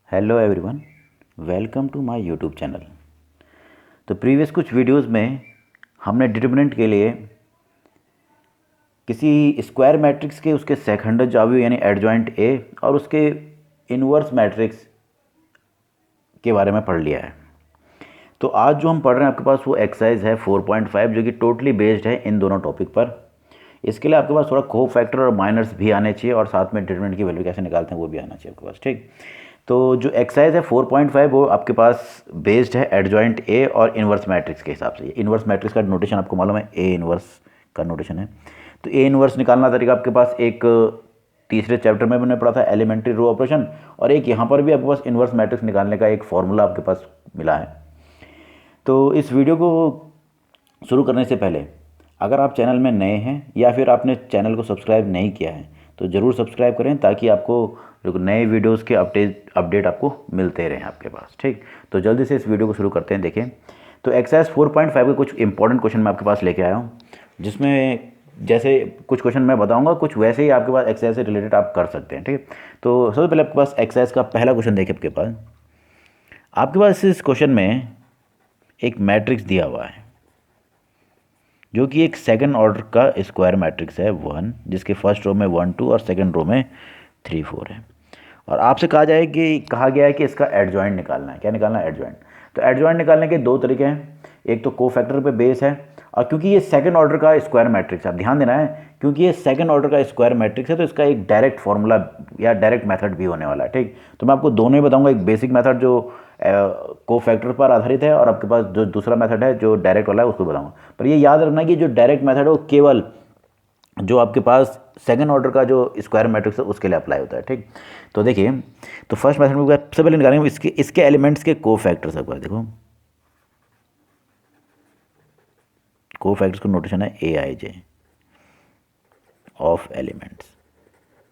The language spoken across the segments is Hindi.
Hello everyone, welcome to my YouTube channel. तो प्रीवियस कुछ वीडियोस में हमने डिटर्मिनेंट के लिए किसी स्क्वायर मैट्रिक्स के उसके सेकंड अवयव यानी एडजॉइंट ए और उसके इन्वर्स मैट्रिक्स के बारे में पढ़ लिया है। तो आज जो हम पढ़ रहे हैं आपके पास वो एक्सरसाइज है 4.5 जो कि टोटली बेस्ड है इन दोनों टॉपिक पर। इसके लिए आपके पास थोड़ा को फैक्टर और माइनर्स भी आने चाहिए और साथ में डिटर्मिनेंट की वैल्यू कैसे निकालते हैं वो भी आना चाहिए आपके पास। ठीक, तो जो एक्सरसाइज है 4.5 वो आपके पास बेस्ड है एडजॉइंट ए और इन्वर्स मैट्रिक्स के हिसाब से। इन्वर्स मैट्रिक्स का नोटेशन आपको मालूम है, ए इन्वर्स का नोटेशन है। तो ए इन्वर्स निकालना तरीका आपके पास एक तीसरे चैप्टर में मैंने पढ़ा था एलिमेंट्री रो ऑपरेशन, और एक यहाँ पर भी आपके पास इन्वर्स मैट्रिक्स निकालने का एक फॉर्मूला आपके पास मिला है। तो इस वीडियो को शुरू करने से पहले अगर आप चैनल में नए हैं या फिर आपने चैनल को सब्सक्राइब नहीं किया है तो ज़रूर सब्सक्राइब करें ताकि आपको जो नए वीडियोस के अपडेट आपको मिलते रहें आपके पास। ठीक, तो जल्दी से इस वीडियो को शुरू करते हैं। देखें, तो एक्सरसाइज 4.5 के कुछ इंपॉर्टेंट क्वेश्चन मैं आपके पास लेके आया हूँ, जिसमें जैसे कुछ क्वेश्चन मैं बताऊंगा, कुछ वैसे ही आपके पास एक्सरसाइज से रिलेटेड आप कर सकते हैं। ठीक है, तो सबसे पहले आपके पास एक्सरसाइज का पहला क्वेश्चन देखें। आपके पास इस क्वेश्चन में एक मैट्रिक्स दिया हुआ है जो कि एक सेकंड ऑर्डर का स्क्वायर मैट्रिक्स है 1, जिसके फर्स्ट रो में 1 2 और सेकंड रो में 3 4 है। और आपसे कहा गया है कि इसका एडजॉइंट निकालना है। क्या निकालना है? एडजॉइंट। तो एडजॉइंट निकालने के दो तरीके हैं, एक तो कोफैक्टर पे बेस है, और क्योंकि ये सेकंड ऑर्डर का स्क्वायर मैट्रिक्स है, आप ध्यान देना है, क्योंकि ये सेकंड ऑर्डर का स्क्वायर मैट्रिक्स है तो इसका एक डायरेक्ट फॉर्मूला या डायरेक्ट मेथड भी होने वाला है। ठीक, तो मैं आपको दोनों ही बताऊंगा, एक बेसिक मेथड जो कोफैक्टर पर आधारित है और आपके पास जो दूसरा मेथड है जो डायरेक्ट वाला है उसको बताऊंगा। पर ये याद रखना कि जो डायरेक्ट मेथड है वो केवल जो आपके पास सेकंड ऑर्डर का जो स्क्वायर मैट्रिक्स है उसके लिए अप्लाई होता है। ठीक, तो देखिए, तो फर्स्ट मेथड में सबसे पहले निकालेंगे इसके एलिमेंट्स के कोफैक्टर्स। एक बार देखो, कोफैक्टर्स का नोटेशन है ए आई जे ऑफ एलिमेंट्स।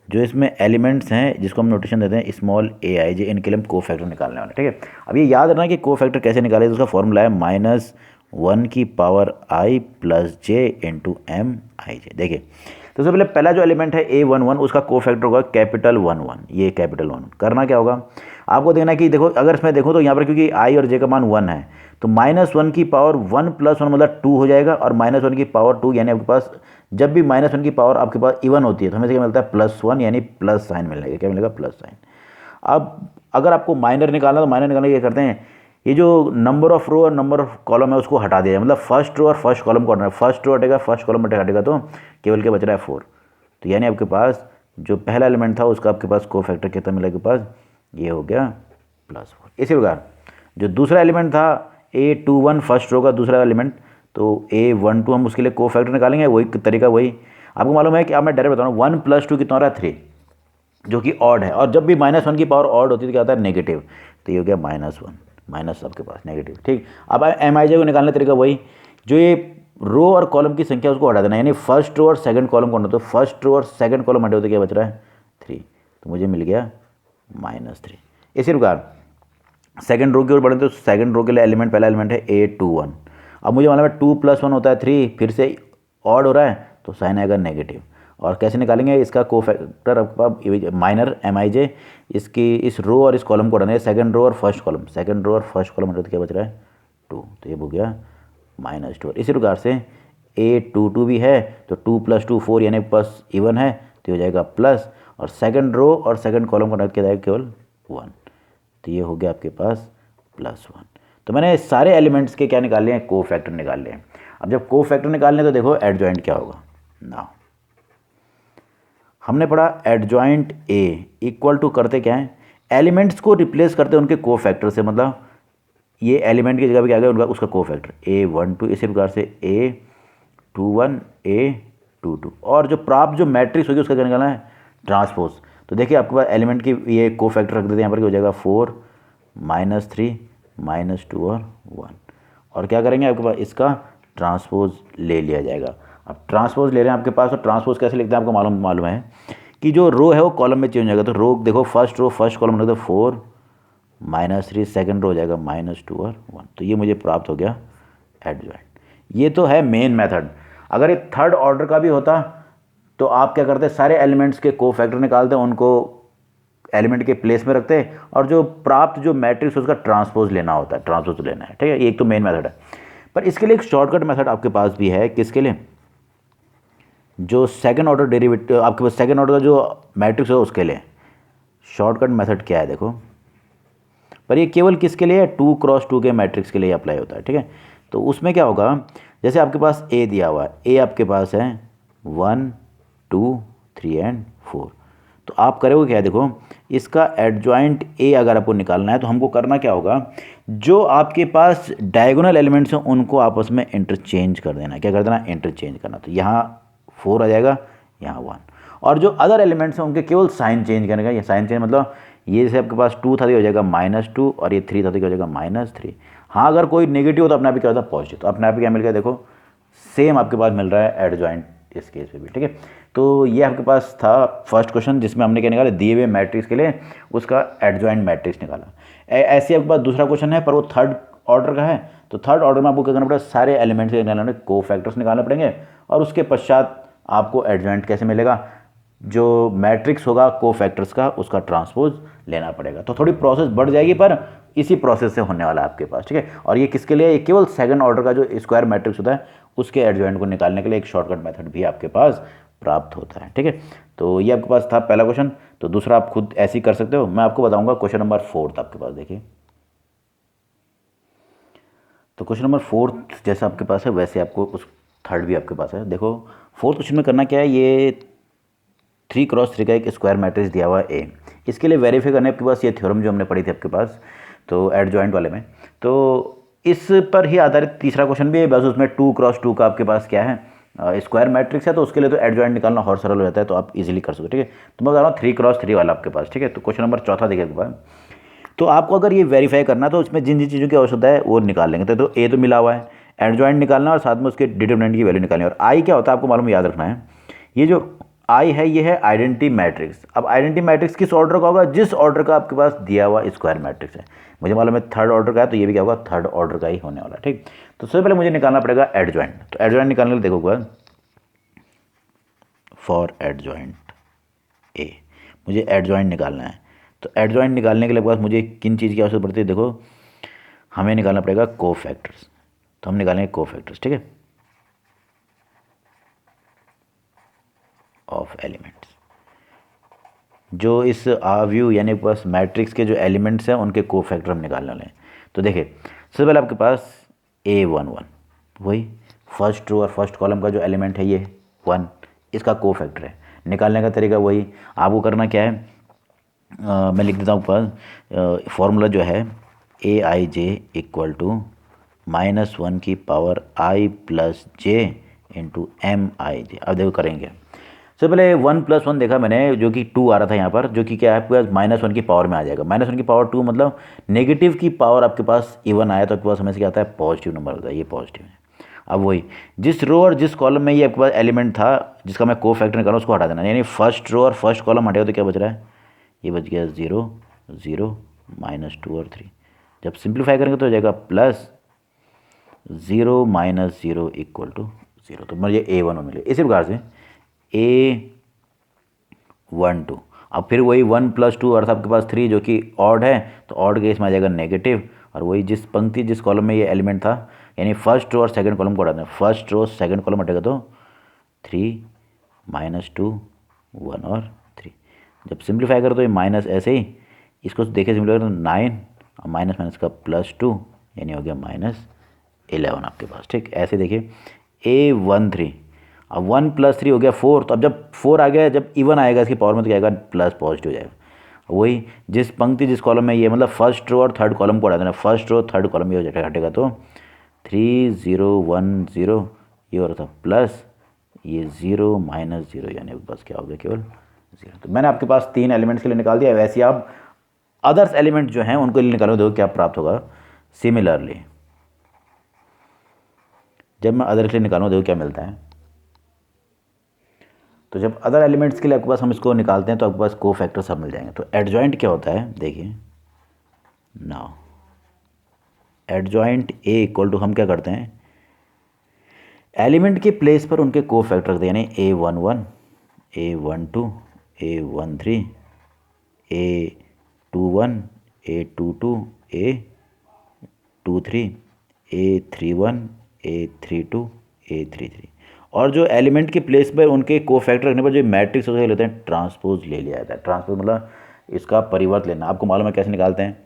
जो इसमें एलिमेंट्स हैं जिसको हम नोटेशन देते हैं स्मॉल ए आई जे, इनके लिए हम कोफैक्टर निकालने वाले। ठीक है, अब ये याद रखना कि कोफैक्टर कैसे निकाले, तो उसका फॉर्मूला है -1 की पावर आई प्लस जे इंटू एम आई जे। देखिए, तो सबसे पहले पहला जो एलिमेंट है A11 उसका कोफैक्टर होगा कैपिटल 11, ये कैपिटल 1। करना क्या होगा आपको, देखना कि देखो अगर इसमें देखो तो यहाँ पर क्योंकि आई और जे का मान 1 है तो -1 की पावर 1 + 1 मतलब 2 हो जाएगा, और -1 की पावर 2 यानी आपके पास जब भी -1 की पावर आपके पास इवन होती है तो हमें क्या मिलता है +1, यानी प्लस साइन मिलेगा। क्या मिलेगा? Plus sign. अब अगर आपको माइनर निकालना तो माइनर निकालने क्या करते हैं, ये जो नंबर ऑफ रो और नंबर ऑफ कॉलम है उसको हटा दिया, मतलब फर्स्ट रो और फर्स्ट कॉलम को हटाना। फर्स्ट रो हटेगा, फर्स्ट कॉलम हटेगा, तो केवल क्या बच रहा है 4। तो यानी आपके पास जो पहला एलिमेंट था उसका आपके पास कोफैक्टर कितना मिला, के पास ये हो गया +4। इसी प्रकार जो दूसरा एलिमेंट था A21 फर्स्ट रो का दूसरा एलिमेंट, तो A12 हम उसके लिए कोफैक्टर निकालेंगे, वही तरीका वही आपको मालूम है कि आप मैं डायरेक्ट बता रहा हूँ 1 + 2 कितना हो रहा है 3, जो कि ऑड है, और जब भी -1 की पावर ऑड होती है तो क्या होता है? नेगेटिव। तो ये हो गया -1 माइनस आपके पास नेगेटिव। ठीक, अब एम आई जे को निकालने तरीका वही, जो ये रो और कॉलम की संख्या उसको हटा देना, यानी फर्स्ट रो और सेकंड कॉलम को हटा, तो फर्स्ट रो और सेकंड कॉलम हटे होते क्या बच रहा है 3, तो मुझे मिल गया -3। इसी प्रकार सेकंड रो की ओर बढ़े तो सेकंड रो के लिए एलिमेंट पहला एलिमेंट है A21। अब मुझे मालूम है 2 + 1 होता है 3, फिर से ऑड हो रहा है तो साइन आएगा नेगेटिव। और कैसे निकालेंगे इसका कोफैक्टर आपका माइनर एम आई जे, इसकी इस रो और इस कॉलम को हटाना है, सेकंड रो और फर्स्ट कॉलम, सेकंड रो और फर्स्ट कॉलम हटा तो क्या बच रहा है 2, तो ये हो गया -2। इसी प्रकार से A22 भी है तो 2 + 2 4 यानी प्लस इवन है तो हो जाएगा प्लस, और सेकंड रो और सेकंड कॉलम को हटा के जाएगा केवल 1, तो ये हो गया आपके पास +1। तो मैंने सारे एलिमेंट्स के क्या निकाल लिए हैं? कोफैक्टर निकाल लिए हैं। अब जब कोफैक्टर निकाल लें तो देखो एडजॉइंट क्या होगा ना। हमने पढ़ा एडजॉइंट ए इक्वल टू करते क्या है, एलिमेंट्स को रिप्लेस करते हैं उनके कोफैक्टर से, मतलब ये एलिमेंट की जगह पे क्या आ गया उनका उसका कोफैक्टर A12, इसी प्रकार से A21 A22, और जो प्राप्त जो मैट्रिक्स होगी उसका क्या निकालना है? ट्रांसपोज। तो देखिए आपके पास एलिमेंट की ये कोफैक्टर रख देते हैं यहाँ पर, क्या हो जाएगा 4 -3 -2 और 1, और क्या करेंगे आपके पास इसका ट्रांसपोज ले लिया जाएगा। अब ट्रांसपोज ले रहे हैं आपके पास, तो ट्रांसपोज कैसे लिखते हैं आपको मालूम है कि जो रो है वो कॉलम में चेंज हो जाएगा। तो रो देखो फर्स्ट रो फर्स्ट कॉलम में तो 4 -3, सेकंड रो हो जाएगा -2 और 1, तो ये मुझे प्राप्त हो गया एडजॉइंट। ये तो है मेन मेथड। अगर ये थर्ड ऑर्डर का भी होता तो आप क्या करते, सारे एलिमेंट्स के कोफैक्टर निकालते, उनको एलिमेंट के प्लेस में रखते हैं और जो प्राप्त जो मैट्रिक्स उसका ट्रांसपोज लेना होता है, ट्रांसपोज लेना है, ठीक है। ये एक तो मेन मेथड है, पर इसके लिए एक शॉर्टकट मेथड आपके पास भी है। किसके लिए? जो सेकंड ऑर्डर डेरिवेटिव आपके पास सेकंड ऑर्डर का जो मैट्रिक्स है उसके लिए शॉर्टकट मेथड क्या है देखो, पर ये केवल किसके लिए है? 2x2 के मैट्रिक्स के लिए अप्लाई होता है, ठीक है। तो उसमें क्या होगा, जैसे आपके पास ए दिया हुआ है, ए आपके पास है 1 2 3 एंड 4, तो आप करोगे क्या, देखो इसका एडजॉइंट ए अगर आपको निकालना है तो हमको करना क्या होगा, जो आपके पास डायगोनल एलिमेंट्स हैं उनको आपस में इंटरचेंज कर देना। क्या कर देना? इंटरचेंज करना। तो यहाँ 4 आ जाएगा, यहाँ 1, और जो अदर एलिमेंट्स हैं उनके केवल साइन चेंज करने का। ये साइन चेंज मतलब ये जैसे आपके पास 2 था तो हो जाएगा -2, और ये 3 था तो हो जाएगा -3। हाँ, अगर कोई नेगेटिव हो तो अपने आप ही क्या होता है? पॉजिटिव। तो अपने आप ही क्या मिल गया, देखो सेम आपके पास मिल रहा है एडजॉइंट इस केस पे भी, ठीक है। तो ये आपके पास था फर्स्ट क्वेश्चन जिसमें हमने क्या निकाला, दिए हुए मैट्रिक्स के लिए उसका एडजॉइंट मैट्रिक्स निकाला। ऐसे आपके पास दूसरा क्वेश्चन है, पर वो थर्ड ऑर्डर का है। तो थर्ड ऑर्डर में आपको क्या करना पड़ेगा, सारे एलिमेंट्स के निकालने, को फैक्टर्स निकालने पड़ेंगे, और उसके पश्चात आपको एडजॉइंट कैसे मिलेगा, जो मैट्रिक्स होगा को फैक्टर्स का उसका ट्रांसपोज लेना पड़ेगा। तो थोड़ी प्रोसेस बढ़ जाएगी, पर इसी प्रोसेस से होने वाला है आपके पास, ठीक है। और ये किसके लिए? ये केवल सेकंड ऑर्डर का जो स्क्वायर मैट्रिक्स होता है उसके एडजॉइंट को निकालने के लिए एक शॉर्टकट मेथड भी आपके पास प्राप्त होता है, ठीक है। तो ये आपके पास था पहला क्वेश्चन। तो दूसरा आप खुद ऐसे ही कर सकते हो, मैं आपको बताऊंगा। क्वेश्चन नंबर 4 आपके पास देखिए, तो क्वेश्चन नंबर 4 जैसा आपके पास है वैसे आपको उस थर्ड भी आपके पास है। देखो फोर्थ क्वेश्चन में करना क्या है, ये 3x3 का एक स्क्वायर मैट्रिक्स दिया हुआ है ए। इसके लिए वेरीफाई करना है आपके पास ये थ्योरम जो हमने पढ़ी थी आपके पास, तो एडजॉइंट वाले में। तो इस पर ही आधारित तीसरा क्वेश्चन भी है, बस उसमें 2x2 का आपके पास क्या है, स्क्वायर मैट्रिक्स है। तो उसके लिए तो एडजॉइंट निकालना और सरल हो जाता है, तो आप इजीली कर सकते हो, ठीक है। तो मैं बता रहा हूँ 3x3 वाला आपके पास, ठीक है। तो क्वेश्चन नंबर 4 देखिए आपके पास। तो आपको अगर ये वेरीफाई करना है तो उसमें जिन जिन चीज़ों की आवश्यकता है वो निकाल लेंगे। तो ए तो मिला हुआ है, एडजॉइंट निकालना और साथ में उसके डिटरमिनेंट की वैल्यू निकालनी। और आई क्या होता है आपको मालूम, याद रखना है, ये जो आई है ये है आइडेंटिटी मैट्रिक्स। अब आइडेंटिटी मैट्रिक्स किस ऑर्डर का होगा? जिस ऑर्डर का आपके पास दिया हुआ स्क्वायर मैट्रिक्स है। मुझे मालूम है थर्ड ऑर्डर का है, तो ये भी क्या होगा? थर्ड ऑर्डर का ही होने वाला, ठीक। तो सबसे पहले मुझे निकालना पड़ेगा एडजॉइंट। तो एडजॉइंट निकालने के लिए देखो, फॉर एडजॉइंट ए मुझे एडजॉइंट निकालना है। तो एडजॉइंट निकालने के लिए बस मुझे किन चीज़ की आवश्यकता पड़ती है, देखो हमें निकालना पड़ेगा कोफैक्टर्स। तो हम निकालेंगे कोफैक्टर्स, ठीक है, ऑफ एलिमेंट्स। जो इस आव्यू यानी बस मैट्रिक्स के जो एलिमेंट्स हैं उनके कोफैक्टर हम निकालने वाले हैं। तो देखिए सबसे पहले आपके पास A11 वही फर्स्ट रो और फर्स्ट कॉलम का जो एलिमेंट है ये 1, इसका कोफैक्टर है। निकालने का तरीका वही, आपको करना क्या है, मैं लिख देता हूँ ऊपर, फॉर्मूला जो है AIJ = -1 की पावर I + J × MIJ। अब देखो करेंगे, सबसे पहले 1 + 1 देखा मैंने, जो कि 2 आ रहा था यहाँ पर, जो कि क्या है आपके पास -1 की पावर में आ जाएगा। -1 की पावर 2 मतलब नेगेटिव की पावर आपके पास इवन आया तो आपके पास हमेशा क्या आता है? पॉजिटिव नंबर होता है, ये पॉजिटिव है। अब वही जिस रो और जिस कॉलम में ये आपके पास एलिमेंट था जिसका मैं कोफैक्टर निकाला उसको हटा देना, यानी फर्स्ट रो और फर्स्ट कॉलम हटेगा तो क्या बच रहा है? ये बच गया 0 0 -2 और 3। जब सिंप्लीफाई करेंगे तो हो जाएगा +0 - 0 = 0। तो मुझे A1 मिले। इसी प्रकार से A12, अब फिर वही 1 + 2 अर्थ आपके पास 3 जो कि ऑड है, तो ऑड केस में आ जाएगा नेगेटिव। और वही जिस पंक्ति जिस कॉलम में ये एलिमेंट था, यानी फर्स्ट रो और सेकंड कॉलम को हटा दें, फर्स्ट रो सेकंड कॉलम हटेगा तो 3 -2 1 और 3। जब सिंप्लीफाई करो तो ये माइनस ऐसे ही, इसको देखे सिंप्लीफाई करो तो 9 और माइनस माइनस का +2 यानी हो गया -11 आपके पास, ठीक। ऐसे देखिए A13, अब 1 + 3 हो गया 4। तो अब जब 4 आ गया, जब इवन आएगा इसकी पावर में तो क्या आएगा? प्लस पॉजिटिव हो जाएगा। वही जिस पंक्ति जिस कॉलम में ये मतलब फर्स्ट रो और थर्ड कॉलम को हटा देना, फर्स्ट रो थर्ड कॉलम ये हो जाएगा, हटेगा तो 3 0 1 0 ये हो रहा था प्लस ये 0 -0 यानी बस क्या हो गया? केवल 0। तो मैंने आपके पास 3 एलिमेंट्स के लिए निकाल दिया। वैसे आप अदर्स एलिमेंट जो हैं उनको लिए निकालो, देखो क्या प्राप्त होगा। सिमिलरली जब मैं अदर के लिए निकालूँ देखो क्या मिलता है। तो जब अदर एलिमेंट्स के लिए आपके पास हम इसको निकालते हैं तो आपके पास कोफैक्टर सब मिल जाएंगे। तो एडजॉइंट क्या होता है देखिए, नाउ एडजॉइंट A = हम क्या करते हैं, एलिमेंट के प्लेस पर उनके कोफैक्टर रखते हैं, यानी A11 A12 A13 A21 A22 A23 A31 A32 A33 और जो एलिमेंट के प्लेस पर उनके कोफैक्टर रखने पर जो मैट्रिक्स होता है लेते हैं ट्रांसपोज ले लिया जाता है। ट्रांसपोज मतलब इसका परिवर्त लेना। आपको मालूम है कैसे निकालते हैं।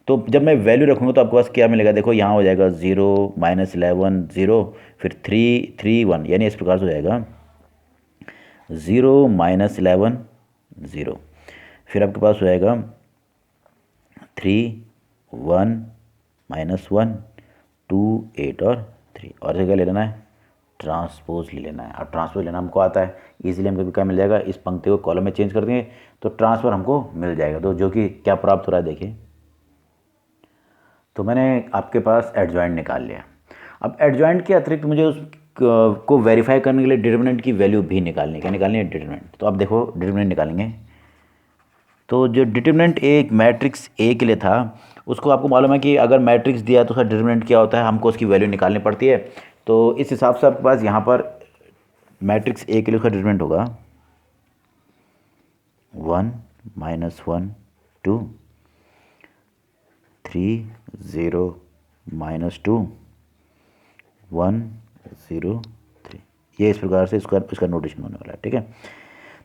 तो जब मैं वैल्यू रखूँगा तो आपके पास क्या मिलेगा, देखो यहाँ हो जाएगा 0 -11 0 फिर 3 3 1, यानी इस प्रकार से हो जाएगा 0 -11 0, फिर आपके पास हो जाएगा 3 1 -1 2 8 और 3, और जगह ले लेना है ट्रांसपोज ले लेना है। अब ट्रांसपोज लेना हमको आता है इजीली, हमको क्या मिल जाएगा, इस पंक्ति को कॉलम में चेंज कर देंगे तो ट्रांसफर हमको मिल जाएगा। तो जो कि क्या प्राप्त हो रहा है देखिए, तो मैंने आपके पास एडजॉइंट निकाल लिया। अब एडजॉइंट के अतिरिक्त मुझे उस को वेरीफाई करने के लिए डिटरमिनेंट की वैल्यू भी निकालनी है डिटरमिनेंट। तो आप देखो डिटरमिनेंट निकालेंगे तो जो डिटरमिनेंट एक मैट्रिक्स ए के लिए था उसको आपको मालूम है कि अगर मैट्रिक्स दिया तो उसका डिटरमिनेंट क्या होता है, हमको उसकी वैल्यू निकालनी पड़ती है। तो इस हिसाब से आपके पास यहाँ पर मैट्रिक्स ए के लिए उसका डिटरमिनेंट होगा 1 -1 2 3 0 -2 1 0 3, ये इस प्रकार से इसका नोटेशन होने वाला है। ठीक है,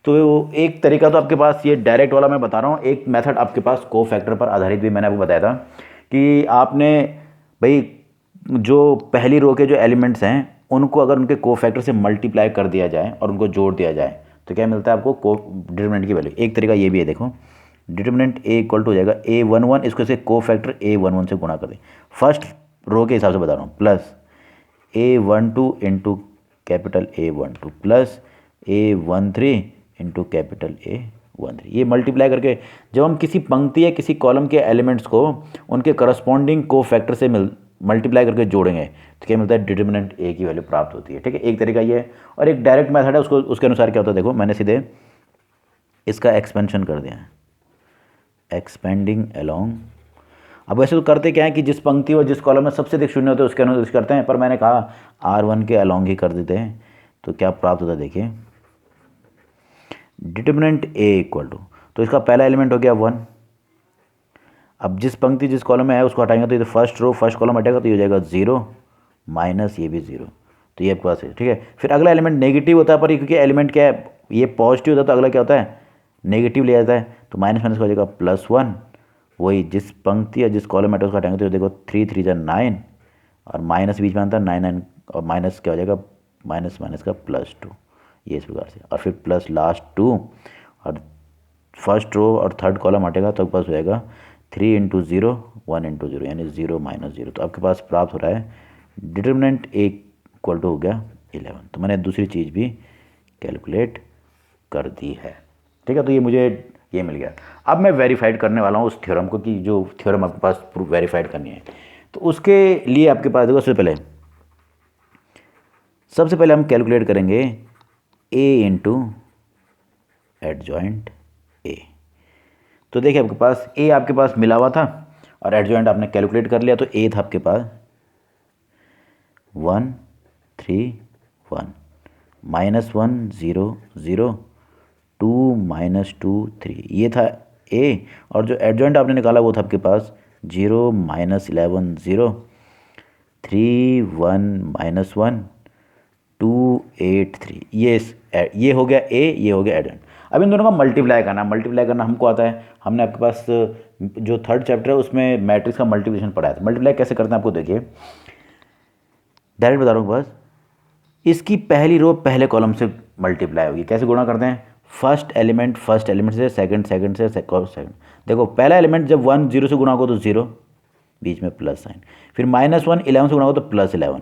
तो एक तरीका तो आपके पास ये डायरेक्ट वाला मैं बता रहा हूँ, एक मेथड आपके पास कोफैक्टर पर आधारित भी मैंने आपको बताया था कि आपने भाई जो पहली रो के जो एलिमेंट्स हैं उनको अगर उनके कोफैक्टर से मल्टीप्लाई कर दिया जाए और उनको जोड़ दिया जाए तो क्या मिलता है आपको डिटरमिनेंट की वैल्यू। एक तरीका ये भी है, देखो डिटरमिनेंट ए इक्वल टू हो जाएगा A11, इसको से कोफैक्टर A11 से गुणा कर दें, फर्स्ट रो के हिसाब से बता रहा हूँ, plus A12 into capital A12 plus A13 into capital A13। ये मल्टीप्लाई करके जब हम किसी पंक्ति या किसी कॉलम के एलिमेंट्स को उनके करस्पॉन्डिंग कोफैक्टर से मल्टीप्लाई करके जोड़ेंगे तो क्या मिलता है, डिटरमिनेंट ए की वैल्यू प्राप्त होती है। ठीक है, एक तरीका ये है, और एक डायरेक्ट मेथड है, उसको उसके अनुसार क्या होता है, देखो मैंने सीधे इसका एक्सपेंशन कर दिया है, एक्सपेंडिंग अलोंग। अब वैसे तो करते क्या है कि जिस पंक्ति और जिस कॉलम में सबसे अधिक शून्य होते हैं उसके अनुसार करते हैं, पर मैंने कहा R1 के अलोंग ही कर देते हैं तो क्या प्राप्त होता है देखिए, डिटरमिनेंट ए इक्वल टू, तो इसका पहला एलिमेंट हो गया 1। अब जिस पंक्ति जिस कॉलम में है उसको हटाएंगे तो ये फर्स्ट रो फर्स्ट कॉलम हटेगा तो ये हो जाएगा 0 माइनस ये भी 0, तो ये आपके पास है। ठीक है, फिर अगला एलिमेंट नेगेटिव होता है, पर क्योंकि एलिमेंट क्या है ये पॉजिटिव होता है तो अगला क्या होता है नेगेटिव ले जाता है, तो माइनस माइनस हो जाएगा +1। वही जिस पंक्ति या जिस कॉलम में उसको हटाएंगे तो देखो 3 3 जा 9 और माइनस बीच में आता है 9 9 और माइनस क्या हो जाएगा माइनस माइनस का +2, ये इस प्रकार से, और फिर प्लस लास्ट 2 और फर्स्ट रो और थर्ड कॉलम हटेगा तो आपके पास हो जाएगा 3 × 0 1 × 0 यानी 0 -0। तो आपके पास प्राप्त हो रहा है डिटरमिनेंट ए इक्वल टू हो गया 11। तो मैंने दूसरी चीज़ भी कैलकुलेट कर दी है। ठीक है, तो ये मुझे ये मिल गया। अब मैं वेरीफाइड करने वाला हूँ उस थ्योरम को कि जो थ्योरम आपके पास प्रूफ वेरीफाइड करनी है। तो उसके लिए आपके पास देखो सबसे पहले हम कैलकुलेट करेंगे A इंटू एडजॉइंट ए। तो देखिए आपके पास A आपके पास मिला हुआ था और एडजॉइंट आपने कैलकुलेट कर लिया, तो A था आपके पास 1 3 1 -1 0 0 2 -2 3, ये था A, और जो एडजॉइंट आपने निकाला वो था आपके पास 0 -11 0 3 1 -1 2 8 3, ये हो गया A, ये हो गया एडजॉइंट। अब इन दोनों का मल्टीप्लाई करना हमको आता है। हमने आपके पास जो थर्ड चैप्टर है उसमें मैट्रिक्स का मल्टीप्लिकेशन पढ़ाया था। मल्टीप्लाई कैसे करते हैं आपको देखिए, डायरेक्ट बता रहा हूँ बस, इसकी पहली रो पहले कॉलम से मल्टीप्लाई होगी। कैसे गुणा करते हैं, फर्स्ट एलिमेंट से, सेकंड से, सेकंड। देखो पहला एलिमेंट जब 1 0 से गुणा होगा तो 0, बीच में प्लस साइन, फिर -1 11 से गुणा होगा तो +11,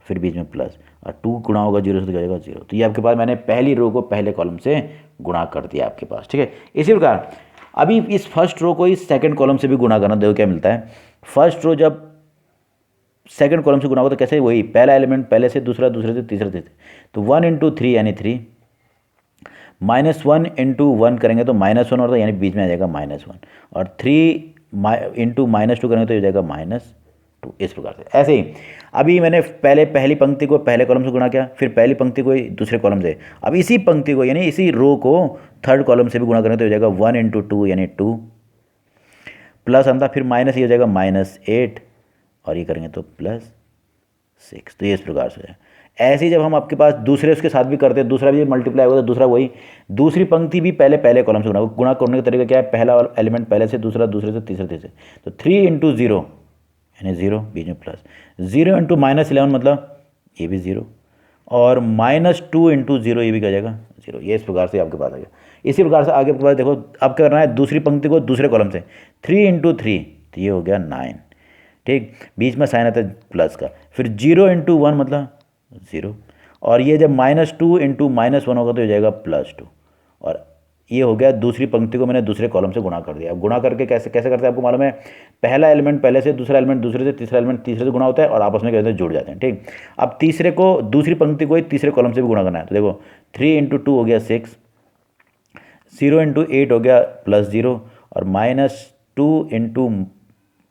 फिर बीच में प्लस, और 2 गुणा होगा 0 से तो क्या हो जाएगा 0। तो ये आपके पास मैंने पहली रो को पहले कॉलम से गुणा कर दिया आपके पास। ठीक है, इसी प्रकार अभी इस फर्स्ट रो को इस सेकंड कॉलम से भी गुणा करना, देखो क्या मिलता है, फर्स्ट रो जब सेकंड कॉलम से गुणा होगा तो कैसे, वही पहला एलिमेंट पहले से, दूसरा से, तीसरा से, तो 1 × 3 यानी 3, -1 × 1 करेंगे तो -1 और यानी बीच में आ जाएगा -1, और 3 × -2 करेंगे तो हो जाएगा -2, 2 इस प्रकार से। ऐसे ही अभी मैंने पहले पहली पंक्ति को पहले कॉलम से गुणा किया, फिर पहली पंक्ति को दूसरे कॉलम से, अब इसी पंक्ति को यानी इसी रो को थर्ड कॉलम से भी गुणा करेंगे तो हो जाएगा 1 इंटू 2 यानी 2 प्लस हम था, फिर माइनस ये हो जाएगा -8 और ये करेंगे तो +6। तो ये इस प्रकार से है। ऐसे ही जब हम आपके पास दूसरे उसके साथ भी करते हैं, दूसरा भी मल्टीप्लाई होगा तो दूसरा वही दूसरी पंक्ति भी पहले कॉलम से गुणा करने का तरीका क्या है, पहला एलिमेंट पहले से, दूसरा दूसरे से, तीसरे तीसरे। तो 3 इंटू 0 यानी 0 बीच में प्लस 0 इंटू -11 मतलब ये भी 0 और -2 इंटू 0 ये भी क्या जाएगा 0। ये इस प्रकार से आपके पास आ गया। इसी प्रकार से आगे आपके पास देखो अब क्या करना है, दूसरी पंक्ति को दूसरे कॉलम से 3 इंटू 3 तो ये हो गया 9, ठीक, बीच में साइन आता है प्लस का, फिर 0 इंटू 1 मतलब 0 और ये जब -2 इंटू -1 होगा तो हो जाएगा +2 और ये हो गया दूसरी पंक्ति को मैंने दूसरे कॉलम से गुणा कर दिया। अब गुणा करके कैसे कैसे करते हैं आपको मालूम है, पहला एलिमेंट पहले से, दूसरा एलिमेंट दूसरे से, तीसरा एलिमेंट तीसरे से गुणा होता है और आपस में कैसे जुड़ जाते हैं, ठीक। अब तीसरे को दूसरी पंक्ति को तीसरे कॉलम से भी गुणा करना है तो देखो 3 इंटू 2 हो गया 6, 0 इंटू 8 हो गया +0 और -2 इंटू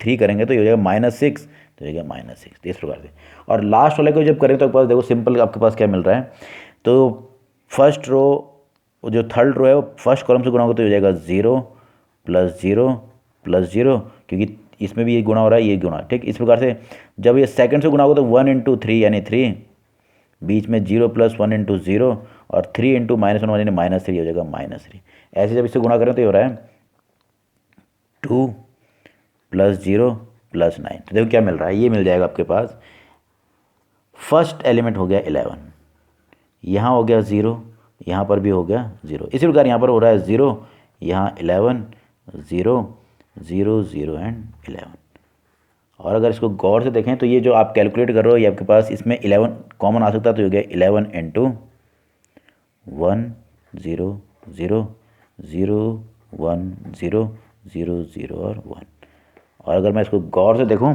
3 करेंगे तो ये हो जाएगा -6 तो हो जाएगा -6 इस प्रकार से। और लास्ट वाले को जब करेंगे तो आपके पास देखो सिंपल आपके पास क्या मिल रहा है, तो फर्स्ट रो जो थर्ड रो है वो फर्स्ट कॉलम से गुणा होगा तो हो जाएगा 0 + 0 + 0 क्योंकि इसमें भी ये गुणा हो रहा है, ये गुणा, ठीक। इस प्रकार से जब ये सेकंड से गुणा होगा तो 1 इंटू 3 यानी 3, बीच में 0 + 1 इंटू 0 और 3 इंटू -1 यानी -3 हो जाएगा -3। ऐसे जब इससे गुणा करें तो ये हो रहा है 2 + 0 + 9। तो देखो क्या मिल रहा है, ये मिल जाएगा आपके पास फर्स्ट एलिमेंट हो गया 11, यहाँ हो गया 0, यहाँ पर भी हो गया 0, इसी प्रकार यहाँ पर हो रहा है 0, यहाँ 11, 0 0 0 एंड 11। और अगर इसको गौर से देखें तो ये जो आप कैलकुलेट कर रहे हो ये आपके पास इसमें 11 कॉमन आ सकता है तो हो गया 11 इंटू 1 0 0 0 1 0 0 0 और 1। और अगर मैं इसको गौर से देखूं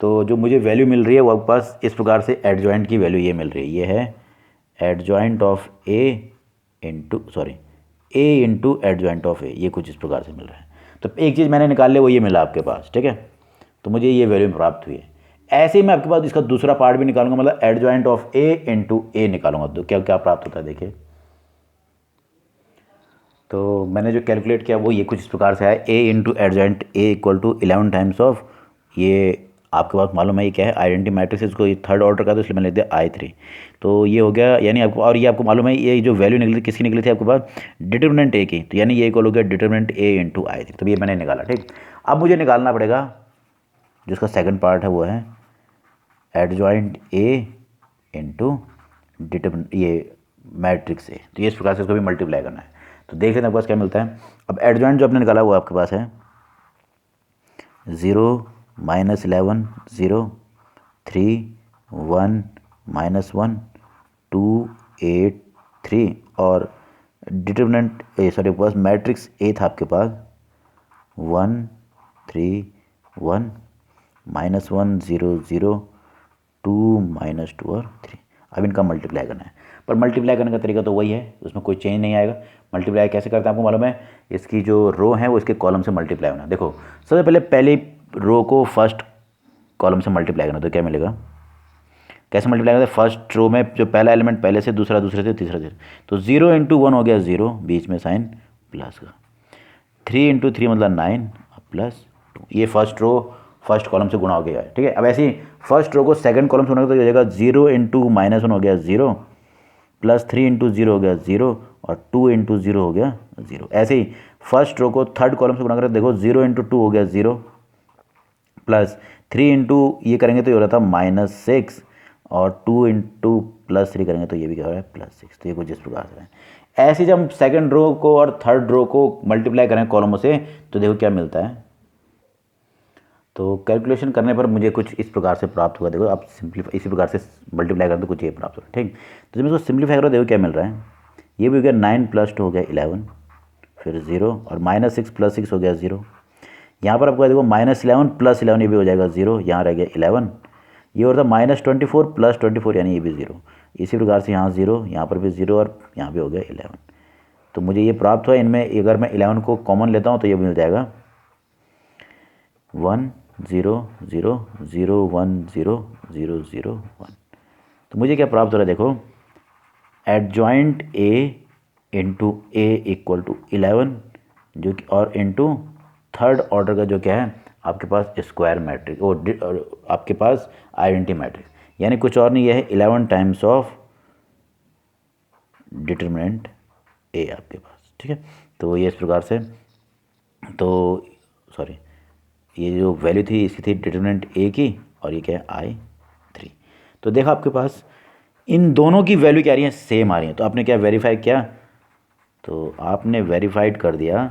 तो जो मुझे वैल्यू मिल रही है वो आपके पास इस प्रकार से एडजॉइंट की वैल्यू ये मिल रही है, ये है adjoint of A into adjoint of A, ये कुछ इस प्रकार से मिल रहा है। तो एक चीज़ मैंने निकाल लिया वो ये मिला आपके पास, ठीक है, तो मुझे ये वैल्यू प्राप्त हुई है। ऐसे ही मैं आपके पास इसका दूसरा पार्ट भी निकालूंगा, मतलब एडजॉइंट ऑफ ए इंटू ए निकालूंगा तो क्या क्या प्राप्त होता है देखिए। तो मैंने जो कैलकुलेट किया वो ये कुछ इस प्रकार से है, A into adjoint A equal to 11 times of, ये आपके पास मालूम है ये क्या है, आइडेंटिटी मैट्रिक्स, इसको ये थर्ड ऑर्डर का तो इसलिए मैंने लिख दिया I3। तो ये हो गया यानी आपको, और ये आपको मालूम है ये जो वैल्यू निकली थी किसकी निकली थी आपके पास, डिटर्मिनेंट ए की, तो यानी ये इक्वल हो गया डिटर्मिनेंट ए इंटू I3। तो ये मैंने निकाला, ठीक। अब मुझे निकालना पड़ेगा जिसका सेकंड पार्ट है वो है एडजॉइंट ए इंटू डिटर्मिनेंट ये मैट्रिक्स ए, तो ये इस प्रकार से इसको भी मल्टीप्लाई करना है। तो देख लेते हैं आपके पास क्या मिलता है। अब एडजॉइंट जो आपने निकाला वो आपके पास है 0 -11 0 3 1 -1 2 8 3 और डिटर्मिनेंट बस मैट्रिक्स ए था आपके पास 1 3 1 -1 0 0 2 -2 और 3। अब इनका मल्टीप्लाई करना है, पर मल्टीप्लाई करने का तरीका तो वही है, उसमें कोई चेंज नहीं आएगा। मल्टीप्लाई कैसे करते हैं आपको मालूम है, इसकी जो रो है वो इसके कॉलम से मल्टीप्लाई होना है। देखो सबसे पहले पहली रो को फर्स्ट कॉलम से मल्टीप्लाई करना, तो क्या मिलेगा, कैसे मल्टीप्लाई करते हैं, फर्स्ट रो में जो पहला एलिमेंट पहले से, दूसरा दूसरे से, तीसरा से, तो 0 इंटू 1 हो गया 0, बीच में साइन प्लस का, 3 इंटू 3 मतलब 9 +2, ये फर्स्ट रो फर्स्ट कॉलम से गुणा हो गया है, ठीक है। अब ऐसे ही फर्स्ट रो को सेकंड कॉलम से गुणा तो हो जाएगा 0 इंटू -1 हो गया 0 + 3 इंटू 0 हो गया 0 और 2 इंटू 0 हो गया 0। ऐसे ही फर्स्ट रो को थर्ड कॉलम से गुणा करें, देखो 0 इंटू 2 हो गया 0 + 3 इंटू ये करेंगे तो ये हो रहा था -6 और 2 इंटू +3 करेंगे तो ये भी क्या हो रहा है +6। तो ये कुछ इस प्रकार से है। ऐसे जब हम सेकंड रो को और थर्ड रो को मल्टीप्लाई करें कॉलमों से तो देखो क्या मिलता है। तो कैलकुलेशन करने पर मुझे कुछ इस प्रकार से प्राप्त हुआ, देखो आप सिंपलीफाई इसी प्रकार से मल्टीप्लाई करें तो कुछ ये प्राप्त हो, ठीक। तो जब इसको सिंपलीफाई करो देखो क्या मिल रहा है, ये भी हो गया 9 + 2 हो गया 11 फिर 0 और -6 + 6 हो गया 0। यहाँ पर आपको देखो -11 + 11 ये भी हो जाएगा 0, यहाँ रह गया 11, ये होता -24 + 24 यानी ये भी 0। इसी प्रकार से यहाँ 0, यहाँ पर भी 0 और यहाँ भी हो गया 11। तो मुझे ये प्राप्त हुआ, इनमें अगर मैं 11 को कॉमन लेता हूँ तो ये मिल जाएगा 1 0 0 0 1 0 0 0 1। तो मुझे क्या प्राप्त हो रहा है देखो, adjoint A into A equal to 11, जो कि और इंटू थर्ड ऑर्डर का जो क्या है आपके पास स्क्वायर मैट्रिक्स और आपके पास आइडेंटिटी मैट्रिक्स, यानी कुछ और नहीं, यह है 11 टाइम्स ऑफ डिटरमिनेंट ए आपके पास। ठीक है, तो ये इस प्रकार से, तो सॉरी, ये जो वैल्यू थी इसकी थी डिटरमिनेंट ए की, और ये क्या है I3। तो देखा आपके पास इन दोनों की वैल्यू क्या आ रही है, सेम आ रही है। तो आपने क्या वेरीफाई किया, तो आपने वेरीफाइड कर दिया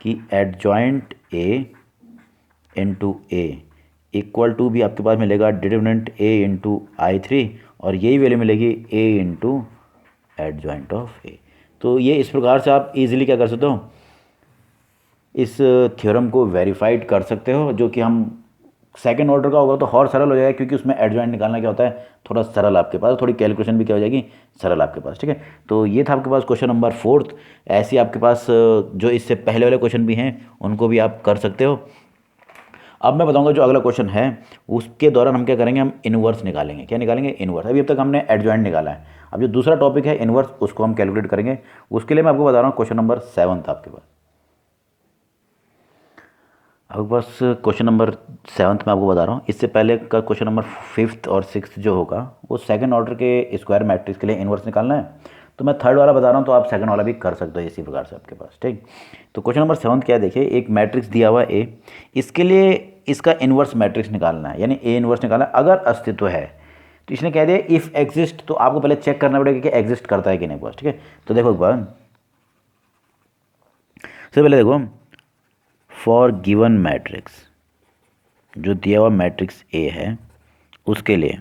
कि adjoint A into A equal to भी आपके पास मिलेगा डिटरमिनेंट ए इंटू I3, और यही वैल्यू मिलेगी ए इंटू एडजॉइंट ऑफ ए। तो ये इस प्रकार से आप इजीली क्या कर सकते हो, इस थ्योरम को वेरीफाइड कर सकते हो, जो कि हम सेकंड ऑर्डर का होगा तो और सरल हो जाएगा, क्योंकि उसमें एडजॉइंट निकालना क्या होता है थोड़ा सरल आपके पास, थोड़ी कैलकुलेशन भी क्या हो जाएगी सरल आपके पास। ठीक है, तो ये था आपके पास क्वेश्चन नंबर 4। ऐसे आपके पास जो इससे पहले वाले क्वेश्चन भी हैं उनको भी आप कर सकते हो। अब मैं बताऊंगा जो अगला क्वेश्चन है उसके दौरान हम क्या करेंगे, हम इनवर्स निकालेंगे। क्या निकालेंगे, इनवर्स। अभी अब तक हमने एडजॉइंट निकाला है, अब जो दूसरा टॉपिक है इनवर्स उसको हम कैलकुलेट करेंगे। उसके लिए मैं आपको बता रहा हूँ क्वेश्चन नंबर 7 था आपके पास। आपके पास क्वेश्चन नंबर 7 में आपको बता रहा हूँ, इससे पहले का क्वेश्चन नंबर 5th और 6th जो होगा वो सेकंड ऑर्डर के स्क्वायर मैट्रिक्स के लिए इनवर्स निकालना है। तो मैं थर्ड वाला बता रहा हूँ, तो आप सेकंड वाला भी कर सकते हो इसी प्रकार से आपके पास। ठीक, तो क्वेश्चन नंबर 7 क्या है, देखिए एक मैट्रिक्स दिया हुआ ए, इसके लिए इसका इनवर्स मैट्रिक्स निकालना है, यानी ए इनवर्स निकालना है अगर अस्तित्व है। तो इसने कह दिया इफ़ एग्जिस्ट, तो आपको पहले चेक करना पड़ेगा कि एग्जिस्ट करता है कि नहीं बस। ठीक है, तो देखो एक बार, सबसे पहले देखो फॉर गिवन मैट्रिक्स, जो दिया हुआ मैट्रिक्स ए है उसके लिए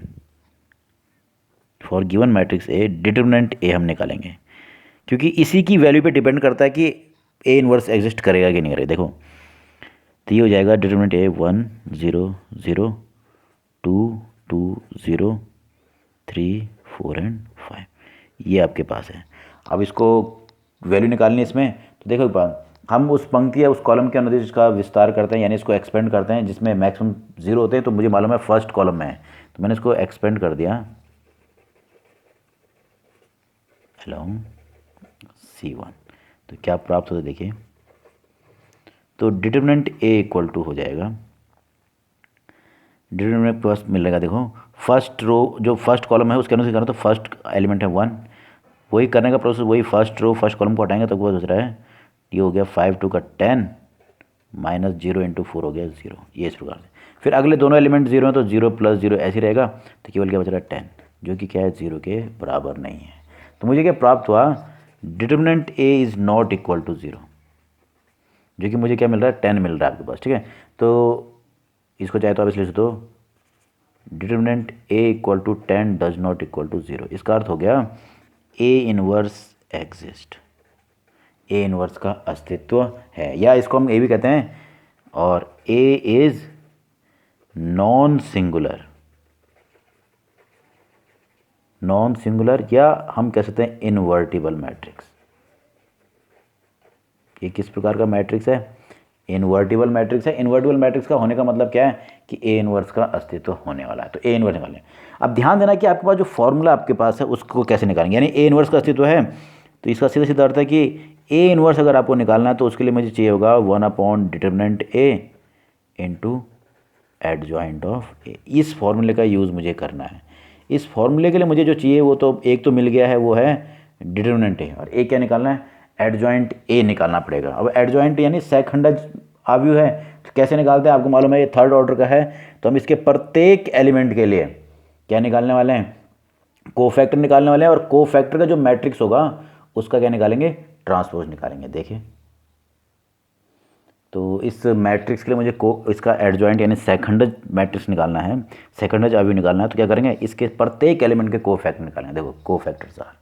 for given matrix A determinant A हम निकालेंगे, क्योंकि इसी की वैल्यू पे डिपेंड करता है कि ए इनवर्स एग्जिस्ट करेगा कि नहीं करेगा। देखो तो ये हो जाएगा डिटरमिनेंट ए 1 0 0 2 2 0 3 4 एंड 5, ये आपके पास है। अब इसको वैल्यू निकालनी है इसमें, तो देखो एक बात, हम उस पंक्ति या उस कॉलम के अंदर इसका विस्तार करते हैं, यानी इसको एक्सपेंड करते हैं जिसमें मैक्सिमम 0 होते हैं। तो मुझे मालूम है फर्स्ट कॉलम में है, तो मैंने इसको एक्सपेंड कर दिया अलोंग C1। तो क्या प्राप्त होता है देखिए, तो डिटरमिनेंट ए इक्वल टू हो जाएगा, डिटरमिनेंट फर्स्ट मिलेगा। देखो फर्स्ट रो जो फर्स्ट कॉलम है उसके अंदर से करो तो फर्स्ट एलिमेंट है 1, वही करने का प्रोसेस वही, फर्स्ट रो फर्स्ट कॉलम को हटाएंगे तो वो दूसरा है, ये हो गया 5 2 का 10 माइनस 0 इंटू 4 हो गया 0, ये इस प्रकार से। फिर अगले दोनों एलिमेंट 0 हैं तो 0 प्लस 0 ऐसे ही रहेगा, तो केवल क्या बच रहा है 10, जो कि क्या है 0 के बराबर नहीं है। तो मुझे क्या प्राप्त हुआ, determinant A is not equal to 0, जो कि मुझे क्या मिल रहा है 10 मिल रहा है आपके पास। ठीक है, तो इसको चाहे तो आप इसलिए तो determinant A equal to 10 does not equal to 0, इसका अर्थ हो गया A inverse exist, A inverse का अस्तित्व है, या इसको हम ए भी कहते हैं, और A is non singular, non singular, या हम कह सकते हैं इनवर्टिबल मैट्रिक्स। ये किस प्रकार का मैट्रिक्स है, इनवर्टिबल मैट्रिक्स है। इनवर्टिबल मैट्रिक्स का होने का मतलब क्या है कि ए इनवर्स का अस्तित्व होने वाला है, तो ए इनवर्स निकालें। अब ध्यान देना कि आपके पास जो फॉर्मूला आपके पास है उसको कैसे निकालेंगे, यानी ए इनवर्स का अस्तित्व है तो इसका सीधा सीधा अर्थ है कि ए इनवर्स अगर आपको निकालना है तो उसके लिए मुझे चाहिए होगा 1 upon determinant A into adjoint of A. इस फॉर्मूले का यूज़ मुझे करना है। इस फॉर्मूले के लिए मुझे जो चाहिए वो तो एक तो मिल गया है, वो है डिटरमिनेंट ए, और ए क्या निकालना है, एडजॉइंट ए निकालना पड़ेगा। अब एडजॉइंट यानी सहखंडज आव्यूह है, तो कैसे निकालते हैं आपको मालूम है, ये थर्ड ऑर्डर का है, तो हम इसके प्रत्येक एलिमेंट के लिए क्या निकालने वाले हैं, कोफैक्टर निकालने वाले हैं, और कोफैक्टर का जो मैट्रिक्स होगा उसका क्या निकालेंगे, ट्रांसपोज निकालेंगे। देखिए तो इस मैट्रिक्स के लिए मुझे इसका एडजॉइंट यानी सेकंडज मैट्रिक्स निकालना है, सेकंडज अवयव निकालना है, तो क्या करेंगे, इसके प्रत्येक एलिमेंट के कोफैक्टर निकालेंगे। देखो कोफैक्टर्स आर,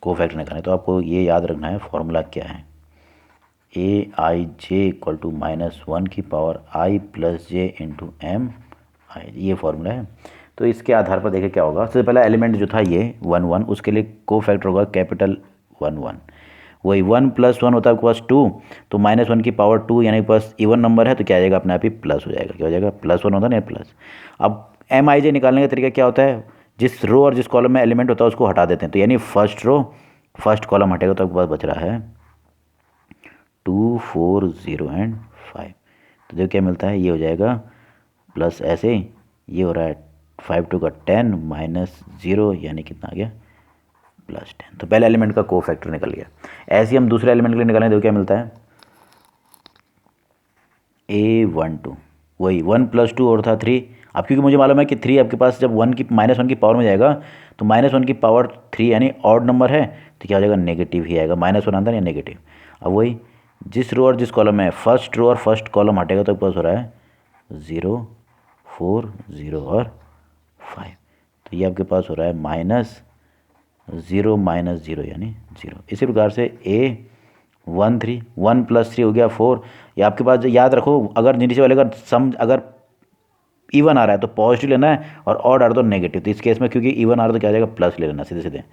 कोफैक्टर निकालें तो आपको ये याद रखना है फॉर्मूला क्या है, ए आई जे इक्वल टू -1 की पावर आई प्लस जे इंटू एम आई, ये फॉर्मूला है। तो इसके आधार पर देखिए क्या होगा, सबसे पहला एलिमेंट जो था ये 1 1, उसके लिए कोफैक्टर होगा कैपिटल 1 1, वही 1 + 1 होता है आपके पास 2, तो -1 की पावर 2 यानी पास इवन नंबर है तो क्या आ जाएगा अपने आप ही प्लस हो जाएगा। क्या हो जाएगा? +1 होता है ना, प्लस। अब MIJ निकालने का तरीका क्या होता है, जिस रो और जिस कॉलम में एलिमेंट होता है उसको हटा देते हैं, तो यानी फर्स्ट रो फर्स्ट कॉलम हटेगा तो आपके पास बच रहा है 2 4 0 एंड 5। तो देखो क्या मिलता है, ये हो जाएगा प्लस ऐसे, ये हो रहा है 5 2 का 10 -0 यानी कितना आ गया +10। तो पहले एलिमेंट का कोफैक्टर निकल गया। ऐसे ही हम दूसरे एलिमेंट के लिए निकालें तो क्या मिलता है A12, वही 1 + 2 और था 3। अब क्योंकि मुझे मालूम है कि 3 आपके पास जब -1 की पावर में जाएगा तो -1 की पावर 3 यानी ऑड नंबर है तो क्या हो जाएगा नेगेटिव ही आएगा, -1 अंदर या नेगेटिव। अब वही जिस रो और जिस कॉलम में फर्स्ट रो और फर्स्ट कॉलम हटेगा तो पास हो रहा है 0 4 0 और 5। तो ये आपके पास हो रहा है -0 -0 यानी 0। इसी प्रकार से A13 1 + 3 हो गया 4। ये आपके पास याद रखो, अगर नीचे वाले का सम अगर इवन आ रहा है तो पॉजिटिव लेना है और ऑड आ रहा है तो नेगेटिव। तो इस केस में क्योंकि इवन आ रहा है तो क्या आ जाएगा प्लस ले लेना सीधे सीधे।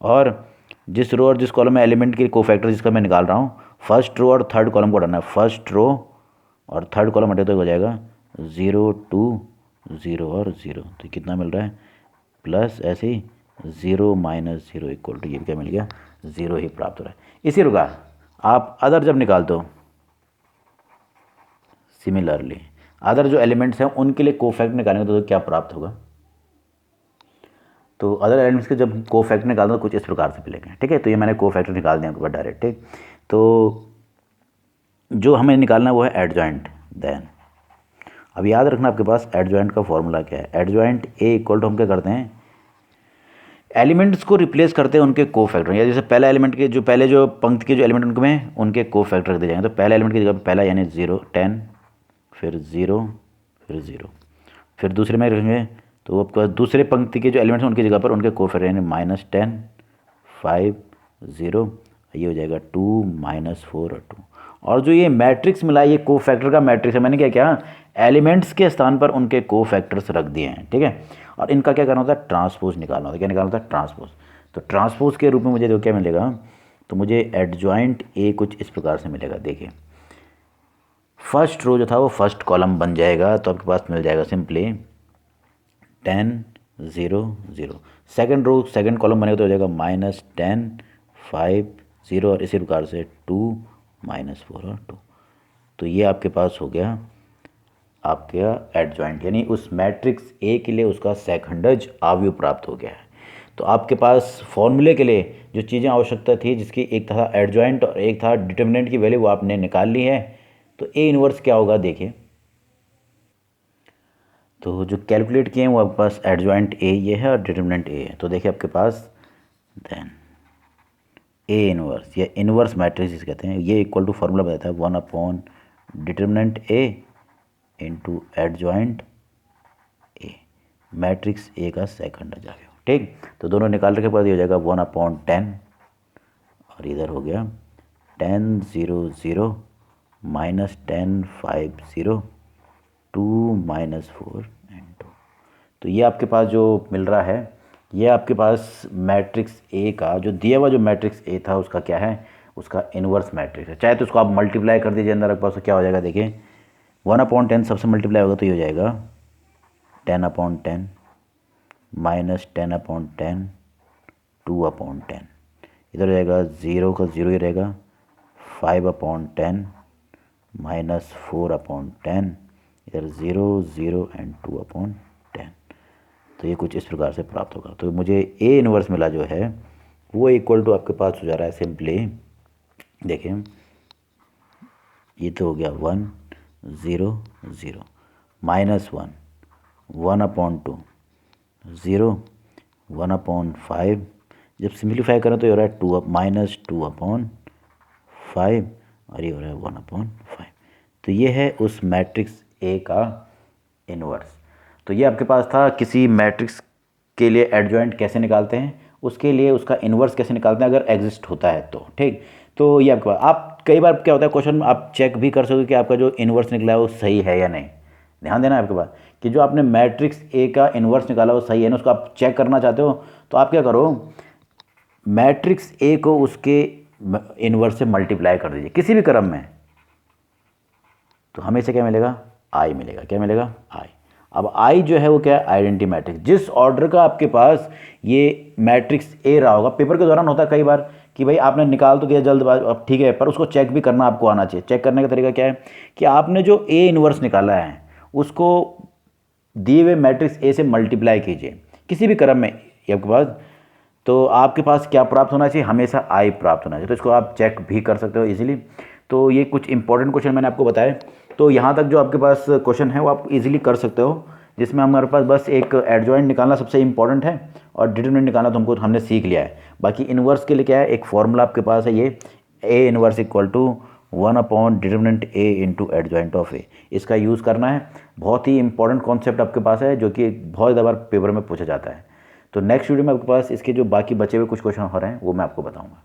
और जिस रो और जिस कॉलम में एलिमेंट के कोफैक्टर जिसका मैं निकाल रहा हूँ, फर्स्ट रो और थर्ड कॉलम को हटाना है। फर्स्ट रो और थर्ड कॉलम हटे तो हो जाएगा 0 2 0 और 0। तो कितना मिल रहा है प्लस ऐसे ही 0 -0 इक्वल टू ये क्या मिल गया 0 ही प्राप्त हो रहा है। इसी प्रकार आप अदर जब निकालते हो, सिमिलरली अदर जो एलिमेंट्स हैं उनके लिए कोफैक्टर निकालेंगे तो क्या प्राप्त होगा। तो अदर एलिमेंट्स के जब कोफैक्टर निकालते तो कुछ इस प्रकार से मिलेंगे। ठीक है, तो ये मैंने कोफैक्टर निकाल दिया आपके पास डायरेक्ट। ठीक, तो जो हमें निकालना है वो है एडजॉइंट। देन अब याद रखना आपके पास एडजॉइंट का फॉर्मूला क्या है। एडजॉइंट A इक्वल टू हम क्या करते हैं, एलिमेंट्स को रिप्लेस करते हैं उनके कोफैक्टर। या जैसे पहला एलिमेंट के जो पहले जो पंक्ति के जो एलिमेंट उनके में उनके कोफैक्टर रख दिए जाएंगे। तो पहले एलिमेंट की जगह पहला यानी 0 10, फिर 0 फिर 0, फिर दूसरे में रखेंगे तो आपके पास दूसरे पंक्ति के जो एलिमेंट्स हैं उनकी जगह पर उनके कोफैक्टर यानी -10 5 0, ये हो जाएगा 2 -4 और 2। और जो ये मैट्रिक्स मिला ये कोफैक्टर का मैट्रिक्स है, मैंने क्या किया एलिमेंट्स के स्थान पर उनके कोफैक्टर्स रख दिए हैं। ठीक है, और इनका क्या करना होता है ट्रांसपोज निकालना होता है। क्या निकालना होता है ट्रांसपोज। तो ट्रांसपोज के रूप में मुझे जो क्या मिलेगा, तो मुझे एडजॉइंट A कुछ इस प्रकार से मिलेगा। देखिए फर्स्ट रो जो था वो फर्स्ट कॉलम बन जाएगा तो आपके पास मिल जाएगा simply 10 0 0। Second row second column बनेगा तो हो जाएगा -10 5 0 और इसी प्रकार से 2 -4 और 2। तो ये आपके पास हो गया आपका एडजॉइंट, यानी उस मैट्रिक्स A के लिए उसका सेकंडज अवयव प्राप्त हो गया है। तो आपके पास फॉर्मूले के लिए जो चीज़ें आवश्यकता थी, जिसकी एक था एडजॉइंट और एक था डिटर्मिनेंट की वैल्यू, वो आपने निकाल ली है। तो A इनवर्स क्या होगा देखिए, तो जो कैलकुलेट किए हैं वो आपके पास एडजॉइंट A ये है और डिटर्मिनेंट A है। तो देखिए आपके पास देन A इनवर्स या इनवर्स मैट्रिक्स जिसे कहते हैं, ये इक्वल टू फार्मूला बताता है 1 determinant A into adjoint A, matrix A का सेकंड अवयव। ठीक, तो दोनों निकाल के बाद ये हो जाएगा 1/10 और इधर हो गया 10 0 0 -10 5 0 2 -4 एंड 2। तो ये आपके पास जो मिल रहा है ये आपके पास मैट्रिक्स A का जो दिया हुआ जो मैट्रिक्स A था उसका क्या है, उसका इनवर्स मैट्रिक्स है। चाहे तो उसको आप मल्टीप्लाई कर दीजिए अंदर आपके पास, तो क्या हो जाएगा देखिए 1/10 सबसे मल्टीप्लाई होगा तो ये हो जाएगा 10/10 -10/10 2/10, इधर हो जाएगा 0 का 0 ही रहेगा 5/10 -4/10, इधर 0 0 एंड 2/10। तो ये कुछ इस प्रकार से प्राप्त होगा। तो मुझे A इनवर्स मिला जो है वो इक्वल टू आपके पास हो जा रहा है सिंपली, देखिए ये तो हो गया 1 0 0 -1 1/2 0 1/5, जब सिंप्लीफाई करें तो ये हो रहा है -2/5 और ये हो रहा है 1/5। तो ये है उस मैट्रिक्स A का इनवर्स। तो ये आपके पास था किसी मैट्रिक्स के लिए एडजॉइंट कैसे निकालते हैं, उसके लिए उसका इन्वर्स कैसे निकालते हैं अगर एग्जिस्ट होता है तो। ठीक, तो ये आपके पास आप कई बार क्या होता है क्वेश्चन में आप चेक भी कर सकते कि आपका जो इन्वर्स निकला है वो सही है या नहीं। ध्यान देना है आपके पास कि जो आपने मैट्रिक्स A का इन्वर्स निकाला वो सही है ना, उसको आप चेक करना चाहते हो तो आप क्या करो मैट्रिक्स A को उसके इनवर्स से मल्टीप्लाई कर दीजिए किसी भी क्रम में, तो हमेशा क्या मिलेगा, आई मिलेगा। क्या मिलेगा, आई। अब आई जो है वो क्या है, आइडेंटिटी मैट्रिक्स। जिस ऑर्डर का आपके पास ये मैट्रिक्स ए रहा होगा, पेपर के दौरान होता है कई बार कि भाई आपने निकाल तो दिया जल्दबाज, अब ठीक है, पर उसको चेक भी करना आपको आना चाहिए। चेक करने का तरीका क्या है कि आपने जो ए इनवर्स निकाला है उसको दिए हुए मैट्रिक्स ए से मल्टीप्लाई कीजिए किसी भी क्रम में आपके पास, तो आपके पास क्या प्राप्त होना चाहिए, हमेशा आई प्राप्त होना चाहिए। तो इसको आप चेक भी कर सकते हो इजीली। तो ये कुछ इंपॉर्टेंट क्वेश्चन मैंने आपको बताए। तो यहाँ तक जो आपके पास क्वेश्चन है वो आप इजीली कर सकते हो, जिसमें हमारे पास बस एक एडजॉइंट निकालना सबसे इंपॉर्टेंट है और डिटरमिनेंट निकालना तो हमने सीख लिया है। बाकी इनवर्स के लिए क्या है, एक फॉर्मूला आपके पास है, ये A inverse equal to 1 determinant A into adjoint of A, इसका यूज़ करना है। बहुत ही इंपॉर्टेंट कॉन्सेप्ट आपके पास है जो कि बहुत ज़्यादा बार पेपर में पूछा जाता है। तो नेक्स्ट वीडियो में आपके पास इसके जो बाकी बचे हुए कुछ क्वेश्चन हो रहे हैं वो मैं आपको बताऊँगा।